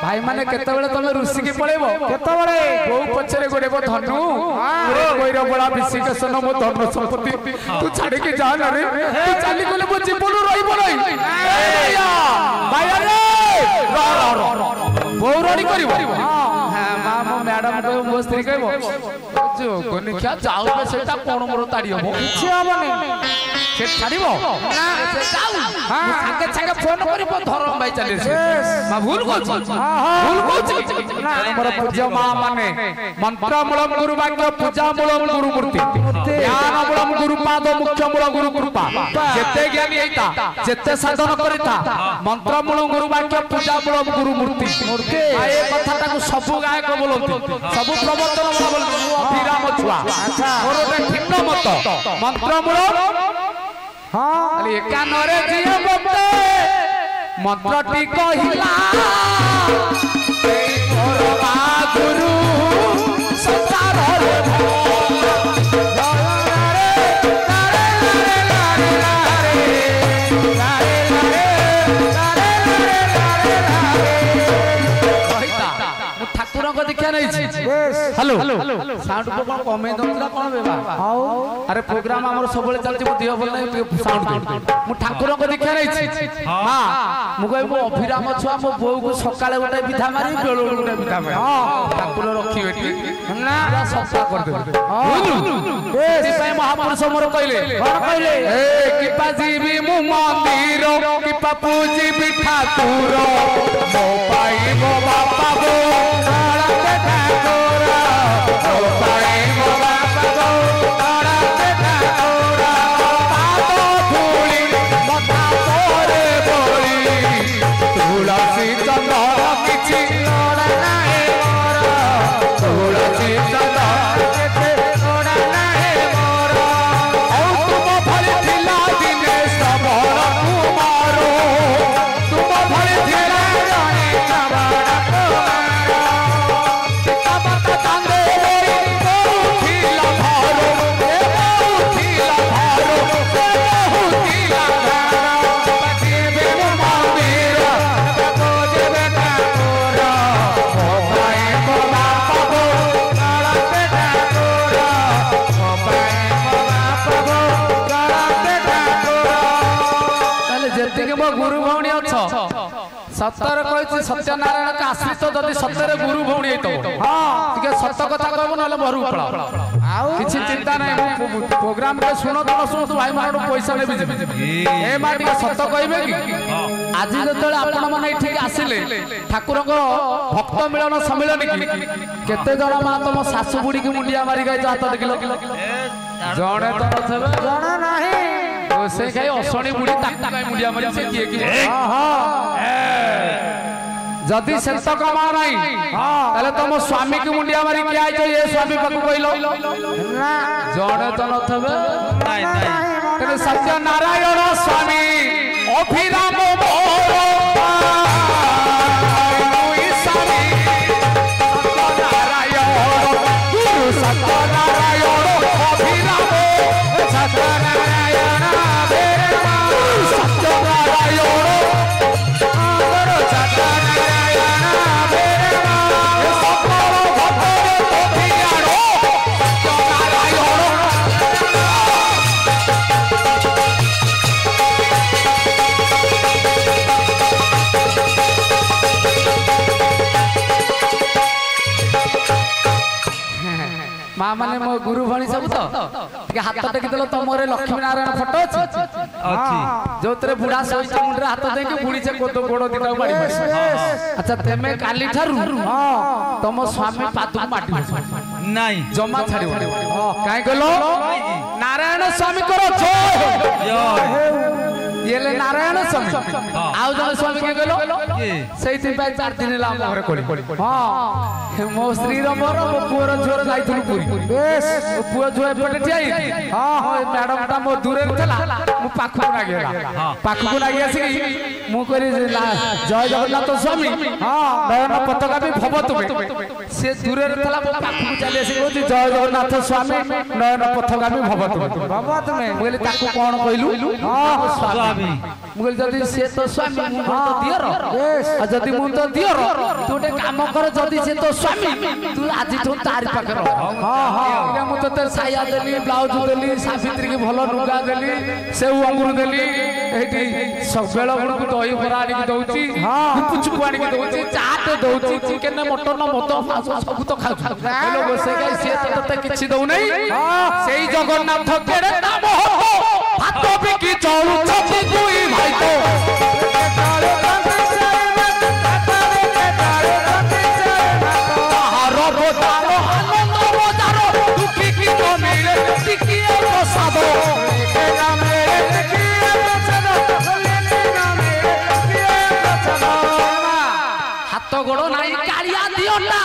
भाई माने केते बेले तमे ऋषि के पळेबो केते बेले गौ पछरे गोडेबो धनु रे कोइर बडा विशिकेशन मो धन संपत्ति तू छाडी के जा ना रे तू चाली गले मो जीवन रहिबो नै भैया भाई रे बौरणी करिवो हां मामो मैडम को मो स्त्री कहबो जो कोनी क्या जाऊ पे सेटा कोन मोर ताडी हबो किछ हबो नै से छाडीबो ना से जाऊ हां संगे संगे फोन करिबो धरम भाई चले से मा भूल को ना मोर पूज्य मा माने मंत्र मूलम गुरु वाक्य पूजा मूलम गुरु मूर्ति ज्ञान मूलम गुरु पाद मुख्य मूल गुरु कृपा जेते ज्ञानी हेता जेते साधन करिता मंत्र मूलम गुरु वाक्य पूजा मूलम गुरु मूर्ति मूर्ति आ ए कथाटा को सब गायक बोलंती सब प्रवर्तन बोलंती अभिराम छुआ अच्छा मोर भिन्न मत मंत्र मूलम हां अरे कानरे जियो बते मंत्रटी कहिला ए मोर बा गुरु संसार रे हेलो साउंड को कोन कमे दउला कोन बेबा अरे प्रोग्राम हमर सबले चलती मो दियो बोल नै साउंड मु ठाकुर को देखा नै छी हां मु कहि मो अभिराम छुआ मो बौ को सकाळे गोटे विधा मारी बेलो गोटे विधा मारी हां ठाकुर रखी बेटी ना सफा कर दे एसी पय महापुरुष मोर कहले कोन कहले ए किपा जीवी मु मंदिर किपा पूजी भी ठाकुर मो पाई मो बापा गो सतर कहि सत्यनारायण का आश्रित जदि सतर गुरु भौणी हेतो हां के सत्य कथा कहबो नले भरू पळा किछि चिंता नै प्रोग्राम के सुनो तो सुनो भाई मानो पैसा नै बिजे ए माटी के सत्य कहबे कि आज जतले आपण माने एठी आसिले ठाकुर को भक्त मिलन सम्मेलन की केते जण मा तम सासु बुडी की मुंडिया मारी गई हाथ देखिलो जणे तो नथबे जणा नाही से खाई असणी बुडी ताक ताक मुंडिया मारी से किए कि हां हां जदि सेत कमा नहीं ताले तुम स्वामी की मुंडिया मारी क्या आइछ ये स्वामी पाकु कहलो ना जड़े तो नथबे नहीं नहीं सत्य नारायण स्वामी अभिराम मोर माँ माने मो गुरु भणी सब तो हाथ टेकी देलो तमरे लक्ष्मी नारायण फोटो अछि जो तरे बुढ़ा सोई मुंडरे हाथ देके बुढ़ी से कोतो गोड़ दिना मारी अच्छा तेमे काली थारु तम स्वामी पादु माटी नहीं जमा छाड़ी काई गलो नारायण स्वामी करो जय ये ले नारायण स्वामी आउ जन स्वामी के गलो सेति पाई 4 दिन ला हम घरे कोली हां मो श्री रो मोर मो पुअर झोर जाइथुनु पुरी बेस पुअ झोए पटे ठियाई हां हां मैडम ता मो दूरे थला मु पाखु ना गेला पाखु ना गिया सी मु करी जय जगन्नाथ स्वामी हां नयन पताका भी भव तुमे से दूरे थला मो पाखु चले से कहती जय जगन्नाथ स्वामी नयन पताका भी भव तुमे मु कहली ताकू कोन कहलु हां स्वामी मु कहली जदी से तो स्वामी मु तो दियर आ जदी मु तो दियर तू एक काम कर जदी से तो स्वामी तू आज तो तार पाकर हां हां मु तो तेर साया देली ब्लाउज देली सावित्री के भलो नुगा देली सेउ अंगूर देली एठी सब बेला गुण दही भरा आनी दउची हां पुचुक आनी दउची चाट दउची चिकन मटन मतो सब तो खाउ हेलो बसे गाय से तो तते किछि दउ नै सेई जगन्नाथ केरे नाम हो भात बिकी चौल छपी दुई भाई तो हाथ गोड़ नाई कालिया दियोटा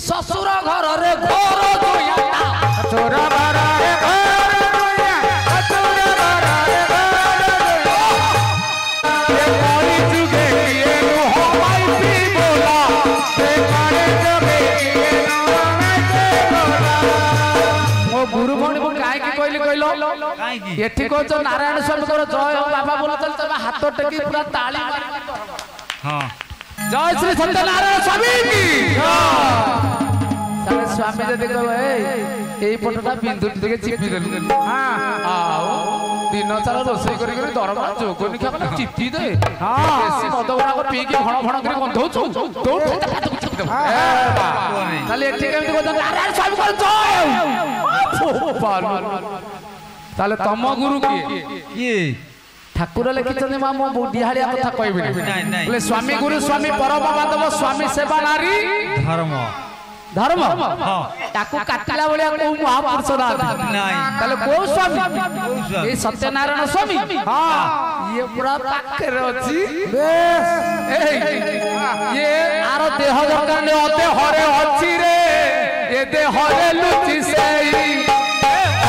ससुर घर रे घर दुयाटा छोरा बारा रे घर दुया ससुर घर रे घर दुया ये कोई जुगे ये हो माई भी बोला ते कारे जबे ये नो में ते बोला मो गुरु भणी को काहे की कहली कहलो काहे की एठी को तो नारायण स्वामी को जय हो बाबा बोला चल तब हाथ टेकी पूरा ताली मारी हां जय श्री सत्यनारायण स्वामी की सारे स्वामी जे देखो ए फोटोटा बिंदु के चिपी देलु हां आओ दिन सारा रोसई करी करी दरमा जोगनी खा चिपी दे हां बेसी मदगुड़ा को पी के भण भण करी गंधौ तो ताले एठी केमति को नारायण स्वामी को जय पालु ताले तम गुरु की ठाकुर लिखिछन मा मो बुढिहालिया कथा कहबे बोले स्वामी गुरु स्वामी परम बांधव स्वामी सेवा नारी धर्म धर्म हां ताकू काटला बोले को महापुरुष नाही ताले को स्वामी ए सत्यनारायण स्वामी हां ये पूरा पाकर अछि बेस ये आरो देह दरकार ने अते हरे अछि रे ए देह रे लुचि सेई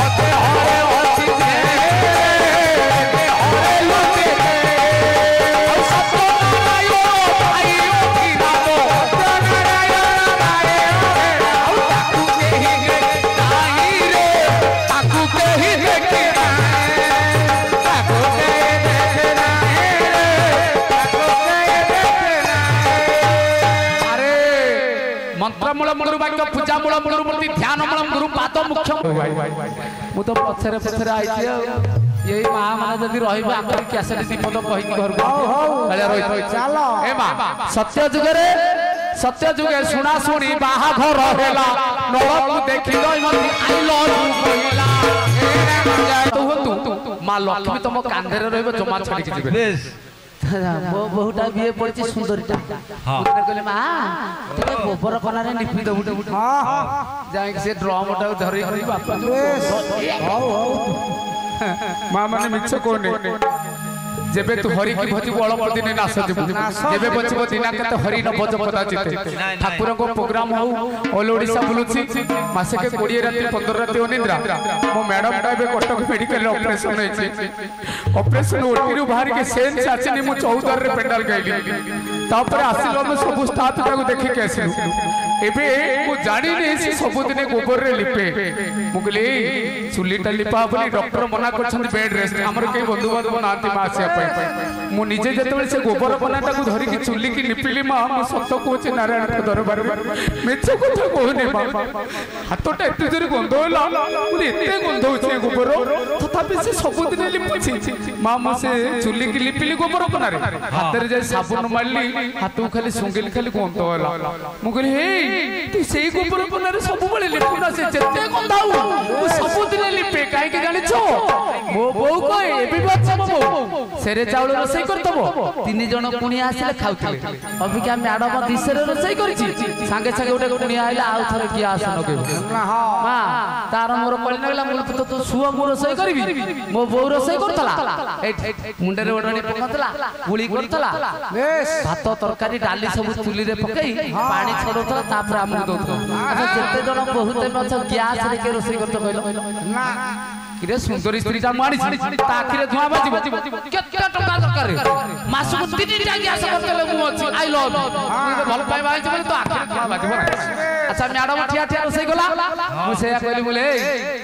अते हरे अछि रे मंत्रमूलम गुरु वाक्य पूजा मूलम गुरु मूर्ति ध्यान मूलम गुरु पाद मुख्य मु तो पछरे पछरे आइछि यही मां माने जदी रहिबा आकर कैसेट दीपद कहि घर को भले रहि चलो ए मां सत्य जुगे सुना सुनी बाहा घर हेला नळकु देखि गई मती आई लव यू कहिला तू मां लक्ष्मी तुम कांधे रे रहबे जमा छडी के जिबे बहुटा बिए पड़छि सुंदरीटा पुत्र कहले मां तके गोबर कना रे निपि दबु हां जाई से ड्रमटा धरि करी बापा हां हां मां माने मिछ कोने जेबे तू हरि की भजिबु अल्प दिने नाश जीवु जेबे बचिबो दिना केते हरि न भज कदाचित ठाकुर को प्रोग्राम हो ऑल ओडिशा बुलुछि मासे के 20 राति 15 राति अनिद्रा मो मैडम का बे कटक मेडिकल ऑपरेशन होइछि ऑपरेशन ओटी रु बाहर के सेन चाचनी मु 14 रे पेंडाल गइली तापर आसिलो हम सब स्टाफ ताको देखि के आसिलु एबे मु जानि नै से सब दिने गोबर रे लिपे मुगली चुलीटा लिपा बोली डॉक्टर मना करछन बेड रेस्ट हमर के बंधु बांधव नाती मासिया पय मु निजे जतबे से गोबर बनाटा को धरि के चुली की लिपिली मा मु सत्य कोचे नारायण के दरबार मेछ कथा कहने मा हातटा एते जरे गंध होला बोली एते गंध होचे गोबर तथापि से सब दिन लिपुछि मा म से चुली की लिपिली गोबर बनारे हाथ रे जे साबुन मारली हाथू खाली सुंगिल खाली गंध होला मु कहली हे तू सेई गोबर बनारे सब बळे लिपुना से जते गंधाउ मु सब दिन लिपे काहे के जानि छो मो बौ कहे एबी बच्चा मो सेरे चावल रोसई करतबो तीन जण कुणिया आसिले खाउथले अबिका मैडम दिसरे रोसई करछि संगे संगे उठे कुणिया आइला आउ थरे की आस नके मां तार मोर कळि नगला मुल तो तू सुआ मो रोसई करबी मो बौ रोसई करतला मुंडे रे ओडणी पकतला गुली करतला भात तरकारी डाली सब चुली रे पकई पानी छडोतला तापर हम दोतो अच्छा जते जण बहुत मछ गैस रे के रोसई करत कहलो ना किरे सुंदरी स्त्रीटा मानी ताखिरे धुआ बाजिबो केते टका दरकार रे मासु को 3 टा गैस करतले मु अछि आई लव ये भल पाइ बाइछ बोले तो आखिरे धुआ बाजिबो अच्छा मैडम ठिया ठिया रोसई गला मु सेया कहली बोले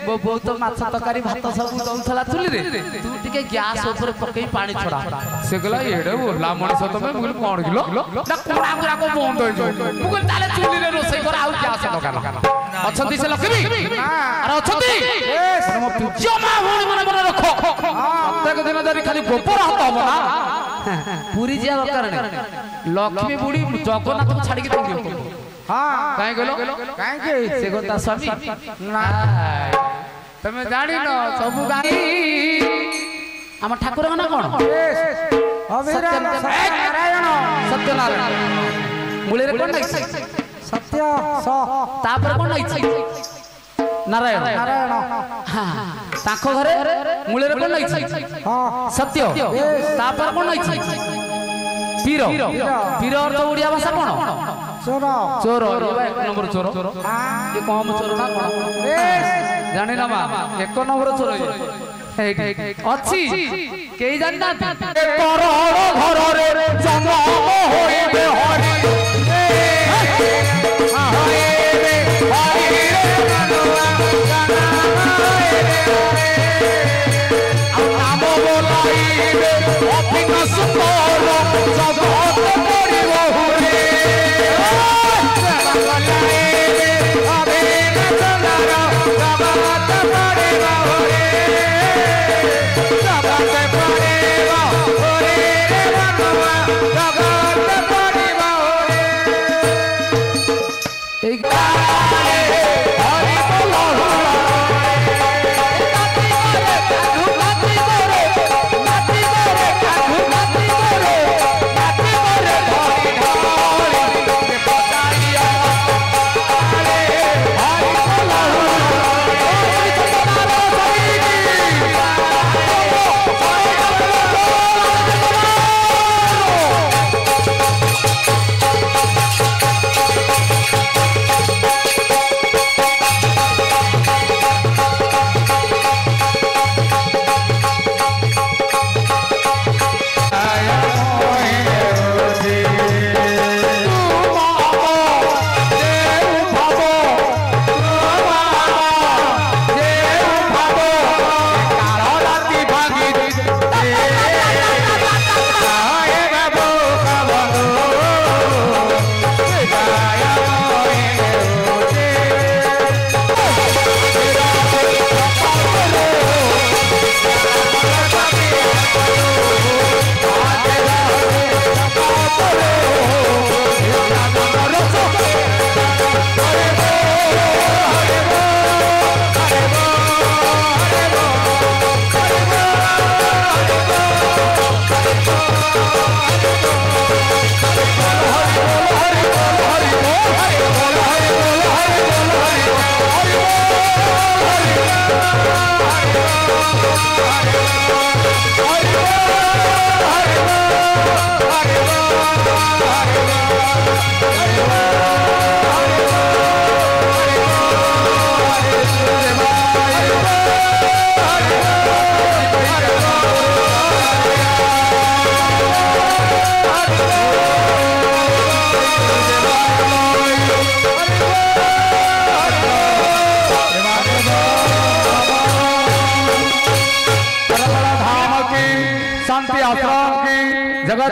बो बहुत माछ तरकारी भात सब दउथला चुली रे तू टिके गैस ऊपर पकई पानी छोड़ा से गला एडे बोला मଣିଷ तमे मु कोन किलो ना कोड़ा कोड़ा को बंद होई मु कहली ताले चुली रे रोसई कर आउ गैस दरकार अछंती से लक्ष्मी अरे अछंती मो जमा होनी मन मन रखो प्रत्येक दिन धरी खाली गोबर हाथ हो ना पूरी जिया दरकार नै लक्ष्मी बुढ़ी जगन्नाथ को छाड़ी के तंगी हां काहे गेलो काहे के से गोता स्वामी ना तमे जानि न सब गाई हम ठाकुर ना कोन नारायण सत्यनारायण मुळे रे कोन नै सत्य स तापर कोन नै नारायण नारायण हां ताको घरे मूले रे कोन नै हां सत्य तापर कोन नै पीर पीर अर्थ ओडिया भाषा कोन चोर चोर एक नंबर चोर ये कम चोर ना कोन जानि ना मा एक नंबर चोर अछि केई जानना करोड़ घर रे जन्म होइबे हरि
जगत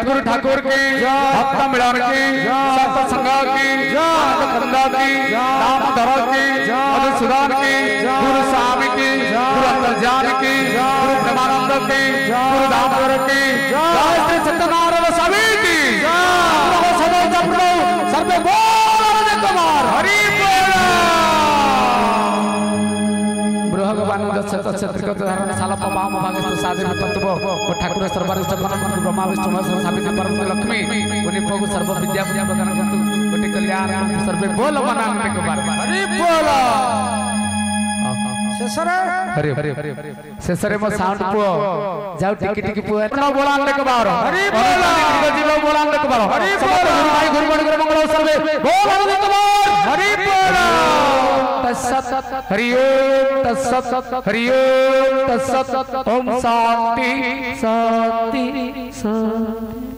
सतगुरु ठाकुर की भक्त मिलन की सत्संग की कंदा की दामोदर की मधुसूदन की गुरु स्वामी की गुरु अंतर्जान की गुरु प्रेमानंद की गुरु दामोदर की जय श्री सत्यनारायण स्वामी की सदा जपो सर्वे बोल कुमार हरि बोल भगवान धारण साल पवाम भागस्थ साधन तत्व ओ ठाकुर सर्वरिष्ठ ब्रह्मा विष्णु सावित्री परम लक्ष्मी उन्हीं प्रभु सर्व विद्या प्रदान करतु कोटि कल्याण सर्वे बोल मनान के बार हरि बोल शेषरे मो साउंड पुओ जाऊ टिकी टिकी पुओ न बोलान के बार हरि बोल जीव बोलान के बार हरि बोल भाई गुरुगण मंगल सर्वे बोल के बार हरि बोल तत्सत हरि ओम तत्सत हरि ओम तत्सत ओम शांति शांति शांति।